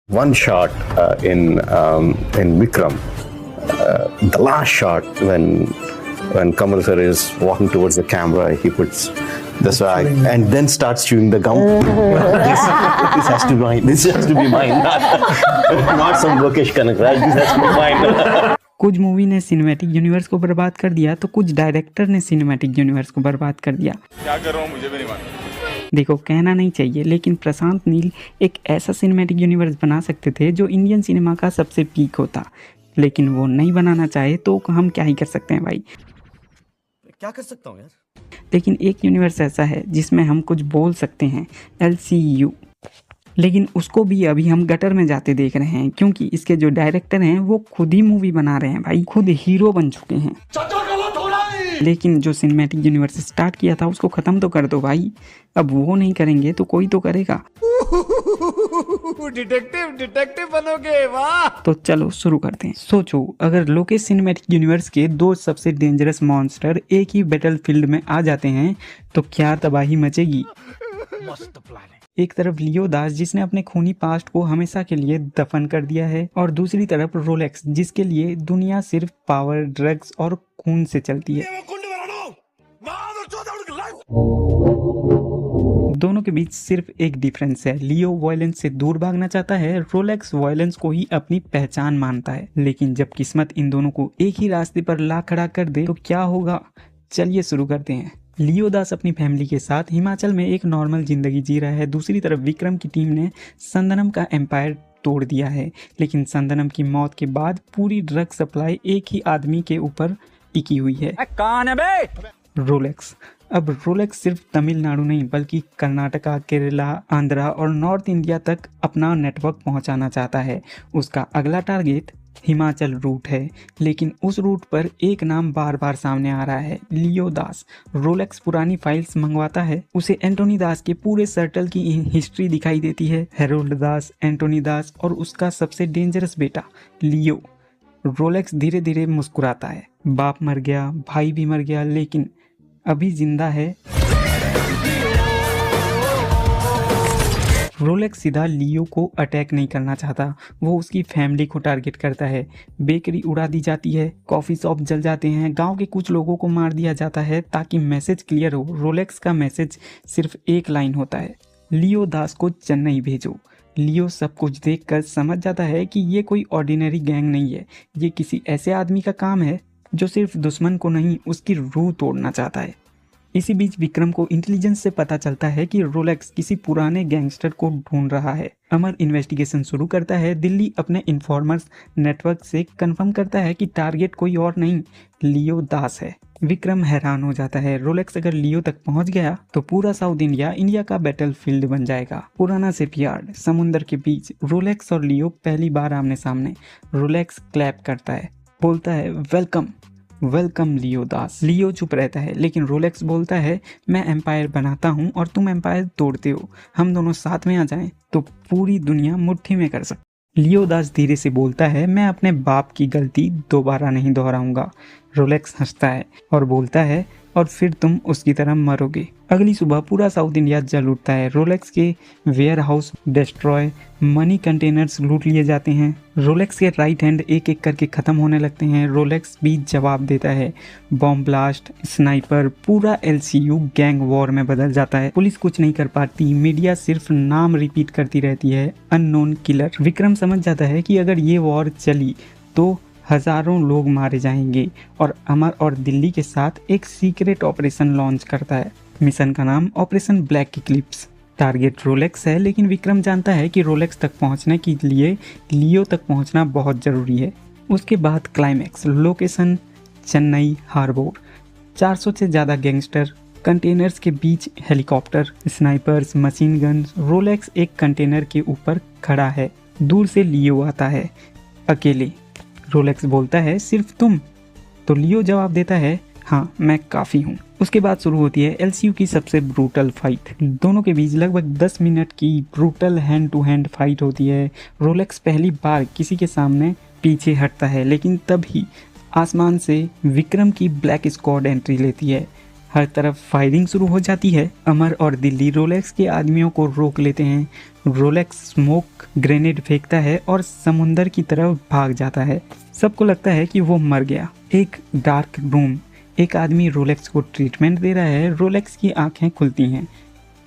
One shot in Vikram, the last shot when Kamal sir is walking towards the camera, he puts the swag and then starts chewing the gum. This has to be mine. This has to be mine. Not some Lokesh Kanagraj. This has to be mine. कुछ movie ने cinematic universe को बर्बाद कर दिया तो कुछ director ने cinematic universe को बर्बाद कर दिया। क्या कर रहा हूँ मुझे भी नहीं मालूम। देखो, कहना नहीं चाहिए, लेकिन प्रशांत नील एक ऐसा सिनेमैटिक यूनिवर्स बना सकते थे जो इंडियन सिनेमा का सबसे पीक होता, लेकिन वो नहीं बनाना चाहे तो हम क्या ही कर सकते हैं भाई। क्या कर सकता हूँ यार। लेकिन एक यूनिवर्स ऐसा है जिसमें हम कुछ बोल सकते हैं, LCU, लेकिन उसको भी अभी हम गटर में जाते देख रहे हैं क्योंकि इसके जो डायरेक्टर हैं वो खुद ही मूवी बना रहे हैं भाई, खुद हीरो बन चुके हैं। लेकिन जो सिनेमैटिक यूनिवर्स स्टार्ट किया था उसको ख़त्म तो कर दो भाई। अब वो नहीं करेंगे तो कोई तो करेगा। डिटेक्टिव बनोगे, वाह। तो चलो शुरू करते हैं। सोचो, अगर लोकेश सिनेमैटिक यूनिवर्स के दो सबसे डेंजरस मॉन्स्टर एक ही बैटलफील्ड में आ जाते हैं तो क्या तबाही मचेगी। मस्त प्लान है। एक तरफ लियो दास जिसने अपने खूनी पास्ट को हमेशा के लिए दफन कर दिया है, और दूसरी तरफ रोलेक्स जिसके लिए दुनिया सिर्फ पावर, ड्रग्स और खून से चलती है। दोनों के बीच सिर्फ एक डिफरेंस है, लियो वायलेंस से दूर भागना चाहता है, रोलेक्स वायलेंस को ही अपनी पहचान मानता है। लेकिन जब किस्मत इन दोनों को एक ही रास्ते पर ला खड़ा कर दे तो क्या होगा, चलिए शुरू करते हैं। लियो दास अपनी फैमिली के साथ हिमाचल में एक नॉर्मल जिंदगी जी रहा है। दूसरी तरफ विक्रम की टीम ने संदनम का एम्पायर तोड़ दिया है, लेकिन संदनम की मौत के बाद पूरी ड्रग सप्लाई एक ही आदमी के ऊपर टिकी हुई है। कौन है बे? रोलेक्स। अब रोलेक्स सिर्फ तमिलनाडु नहीं बल्कि कर्नाटका, केरला, आंध्रा और नॉर्थ इंडिया तक अपना नेटवर्क पहुंचाना चाहता है। उसका अगला टारगेट हिमाचल रूट है, लेकिन उस रूट पर एक नाम बार बार सामने आ रहा है, लियो दास। रोलेक्स पुरानी फाइल्स मंगवाता है, उसे एंटोनी दास के पूरे सर्कल की हिस्ट्री दिखाई देती है, हेरोल्ड दास, एंटोनी दास और उसका सबसे डेंजरस बेटा लियो। रोलेक्स धीरे धीरे मुस्कुराता है, बाप मर गया, भाई भी मर गया, लेकिन अभी जिंदा है। रोलेक्स सीधा लियो को अटैक नहीं करना चाहता, वो उसकी फैमिली को टारगेट करता है। बेकरी उड़ा दी जाती है, कॉफ़ी शॉप जल जाते हैं, गांव के कुछ लोगों को मार दिया जाता है ताकि मैसेज क्लियर हो। रोलेक्स का मैसेज सिर्फ एक लाइन होता है, लियो दास को चेन्नई भेजो। लियो सब कुछ देखकर समझ जाता है कि ये कोई ऑर्डिनरी गैंग नहीं है, ये किसी ऐसे आदमी का काम है जो सिर्फ दुश्मन को नहीं उसकी रूह तोड़ना चाहता है। इसी बीच विक्रम को इंटेलिजेंस से पता चलता है कि रोलेक्स किसी पुराने गैंगस्टर को ढूंढ रहा है। अमर इन्वेस्टिगेशन शुरू करता है। दिल्ली अपने इन्फॉर्मर्स नेटवर्क से कंफर्म करता है कि टारगेट कोई और नहीं, लियो दास है। विक्रम हैरान हो जाता है, रोलेक्स अगर लियो तक पहुंच गया तो पूरा साउथ इंडिया का बैटलफील्ड बन जाएगा। पुराना शिपयार्ड, समुंदर के बीच रोलेक्स और लियो पहली बार आमने सामने। रोलेक्स क्लैप करता है, बोलता है वेलकम वेलकम लियो दास। लियो चुप रहता है, लेकिन रोलेक्स बोलता है मैं एम्पायर बनाता हूँ और तुम एम्पायर तोड़ते हो, हम दोनों साथ में आ जाएं तो पूरी दुनिया मुट्ठी में कर सकते। लियो दास धीरे से बोलता है मैं अपने बाप की गलती दोबारा नहीं दोहराऊंगा। रोलेक्स हंसता है और बोलता है और फिर तुम उसकी तरह मरोगे। अगली सुबह पूरा साउथ इंडिया जल उठता है। रोलेक्स के warehouse destroy, money containers लूट लिए जाते हैं। रोलेक्स के राइट हैंड एक एक करके ख़त्म होने लगते हैं। रोलेक्स भी जवाब देता है, बॉम्ब ब्लास्ट, स्नाइपर, पूरा LCU गैंग वॉर में बदल जाता है। पुलिस कुछ नहीं कर पाती, मीडिया सिर्फ नाम रिपीट करती रहती है, अननोन किलर। विक्रम समझ जाता है कि अगर ये वॉर चली तो हजारों लोग मारे जाएंगे और अमर और दिल्ली के साथ एक सीक्रेट ऑपरेशन लॉन्च करता है। मिशन का नाम operation black Eclipse. Target Rolex है, लेकिन विक्रम जानता है कि रोलेक्स तक पहुंचने के लिए लियो तक पहुंचना बहुत ज़रूरी है। उसके बाद क्लाइमैक्स, लोकेशन चेन्नई हार्बर, 400 से ज़्यादा गैंगस्टर, कंटेनर्स के बीच helicopter, snipers, machine gun. Rolex एक कंटेनर के ऊपर खड़ा है, दूर से लियो आता है अकेले। रोलेक्स बोलता है सिर्फ तुम? तो लियो जवाब देता है हाँ मैं काफ़ी हूँ। उसके बाद शुरू होती है LCU की सबसे ब्रूटल फाइट। दोनों के बीच लगभग 10 मिनट की brutal hand to hand fight होती है। रोलेक्स पहली बार किसी के सामने पीछे हटता है, लेकिन तभी आसमान से विक्रम की ब्लैक स्क्वाड एंट्री लेती है। हर तरफ फायरिंग शुरू हो जाती है। अमर और दिल्ली रोलेक्स के आदमियों को रोक लेते हैं। रोलेक्स स्मोक ग्रेनेड फेंकता है और समुंदर की तरफ भाग जाता है। सबको लगता है कि वो मर गया। एक डार्क रूम, एक आदमी रोलेक्स को ट्रीटमेंट दे रहा है। रोलेक्स की आंखें खुलती हैं।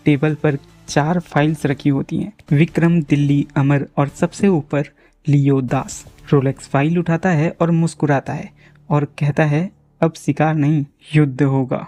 टेबल पर 4 फाइल्स रखी होती हैं। विक्रम, दिल्ली, अमर और सबसे ऊपर लियो दास। रोलेक्स फाइल उठाता है और मुस्कुराता है और कहता है अब शिकार नहीं, युद्ध होगा।